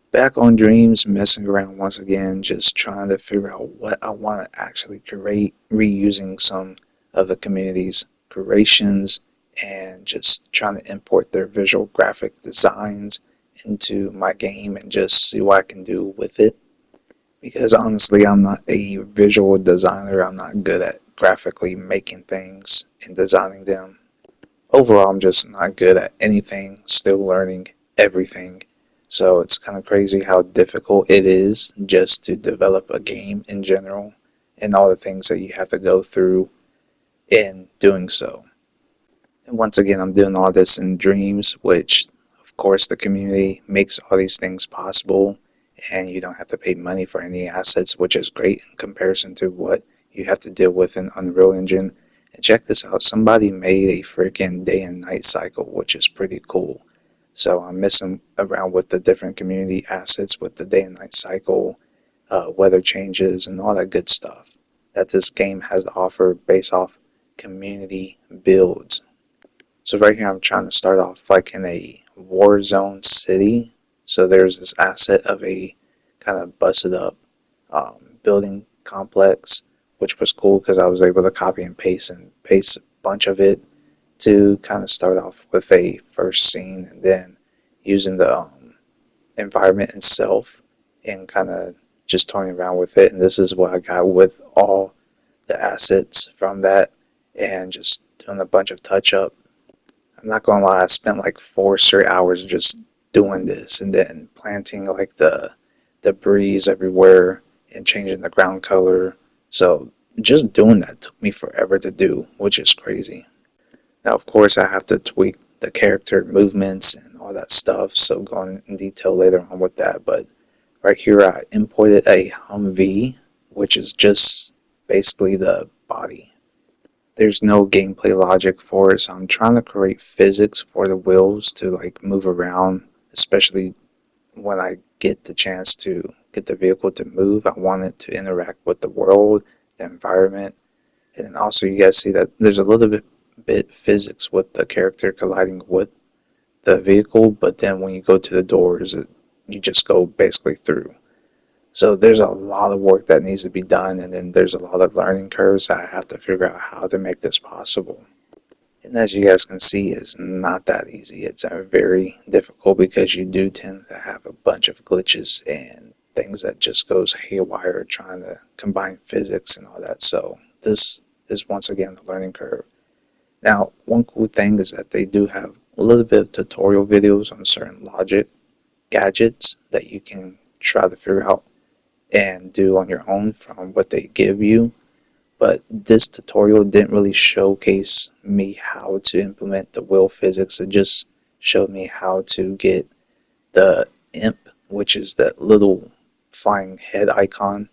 Back on Dreams, messing around once again, just trying to figure out what I want to actually create, reusing some of the community's creations and just trying to import their visual graphic designs into my game and just see what I can do with it. Because honestly, I'm not a visual designer, I'm not good at graphically making things and designing them. Overall, I'm just not good at anything, still learning everything. So it's kind of crazy how difficult it is just to develop a game in general and all the things that you have to go through in doing so. And once again, I'm doing all this in Dreams, which of course the community makes all these things possible and you don't have to pay money for any assets, which is great in comparison to what you have to deal with in Unreal Engine. And check this out, somebody made a freaking day and night cycle, which is pretty cool. So I'm messing around with the different community assets with the day and night cycle, weather changes, and all that good stuff that this game has to offer based off community builds. So right here I'm trying to start off like in a war zone city. So there's this asset of a kind of busted up building complex, which was cool because I was able to copy and paste a bunch of it to kind of start off with a first scene and then using the environment itself and kind of just toying around with it. And this is what I got with all the assets from that and just doing a bunch of touch up. I'm not gonna lie, I spent like 4 straight hours just doing this and then planting like the breeze everywhere and changing the ground color. So just doing that took me forever to do, which is crazy. Now, of course, I have to tweak the character movements and all that stuff, so going in detail later on with that. But right here, I imported a Humvee, which is just basically the body. There's no gameplay logic for it, so I'm trying to create physics for the wheels to like move around, especially when I get the chance to get the vehicle to move. I want it to interact with the world, the environment, and then also you guys see that there's a little bit physics with the character colliding with the vehicle, but then when you go to the doors, you just go basically through. So there's a lot of work that needs to be done, and then there's a lot of learning curves that I have to figure out how to make this possible. And as you guys can see, it's not that easy. It's very difficult because you do tend to have a bunch of glitches and things that just goes haywire trying to combine physics and all that. So this is once again the learning curve. Now, one cool thing is that they do have a little bit of tutorial videos on certain logic gadgets that you can try to figure out and do on your own from what they give you. But this tutorial didn't really showcase me how to implement the wheel physics. It just showed me how to get the imp, which is that little flying head icon,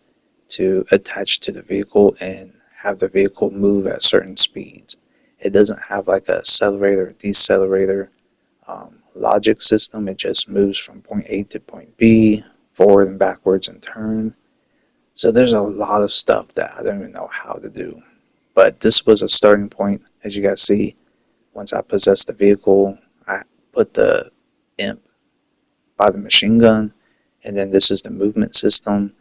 to attach to the vehicle and have the vehicle move at certain speeds. It doesn't have like a accelerator or decelerator logic system. It just moves from point A to point B, forward and backwards and turn. So there's a lot of stuff that I don't even know how to do. But this was a starting point. As you guys see, once I possessed the vehicle, I put the imp by the machine gun, and then this is the movement system.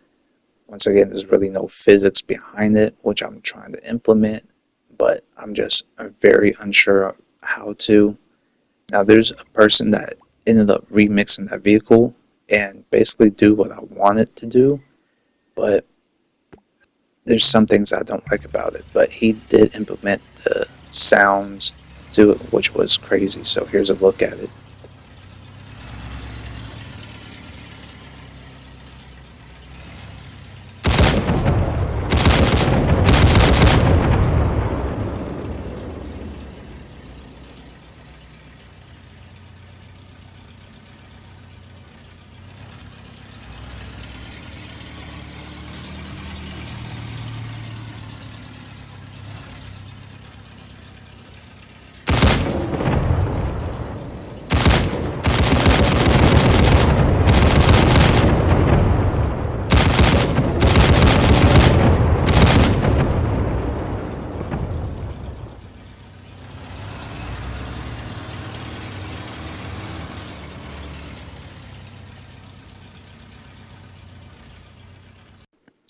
Once again, there's really no physics behind it, which I'm trying to implement, but I'm very unsure of how to. Now there's a person that ended up remixing that vehicle and basically do what I want it to do, but there's some things I don't like about it. But he did implement the sounds to it, which was crazy. So here's a look at it.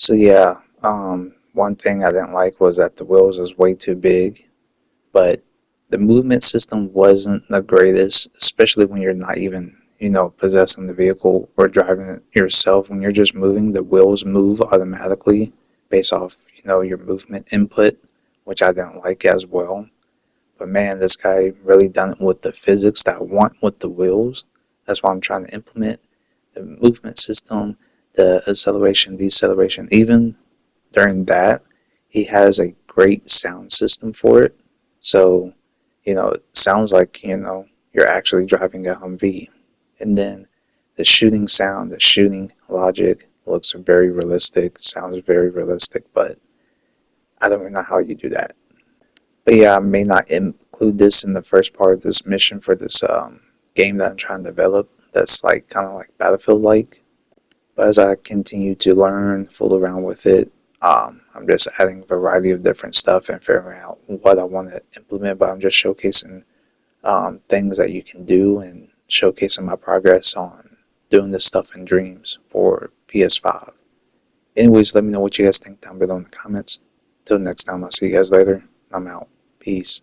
So yeah, one thing I didn't like was that the wheels was way too big, but the movement system wasn't the greatest, especially when you're not even, possessing the vehicle or driving it yourself. When you're just moving, the wheels move automatically based off, your movement input, which I didn't like as well. But man, this guy really done it with the physics that I want with the wheels. That's why I'm trying to implement the movement system, the acceleration, deceleration. Even during that, he has a great sound system for it. So, it sounds like, you're actually driving a Humvee. And then the shooting sound, the shooting logic looks very realistic, sounds very realistic, but I don't know how you do that. But yeah, I may not include this in the first part of this mission for this game that I'm trying to develop. That's like kind of like Battlefield like. But as I continue to learn, fool around with it, I'm just adding a variety of different stuff and figuring out what I want to implement. But I'm just showcasing things that you can do and showcasing my progress on doing this stuff in Dreams for PS5. Anyways, let me know what you guys think down below in the comments. Till next time, I'll see you guys later. I'm out. Peace.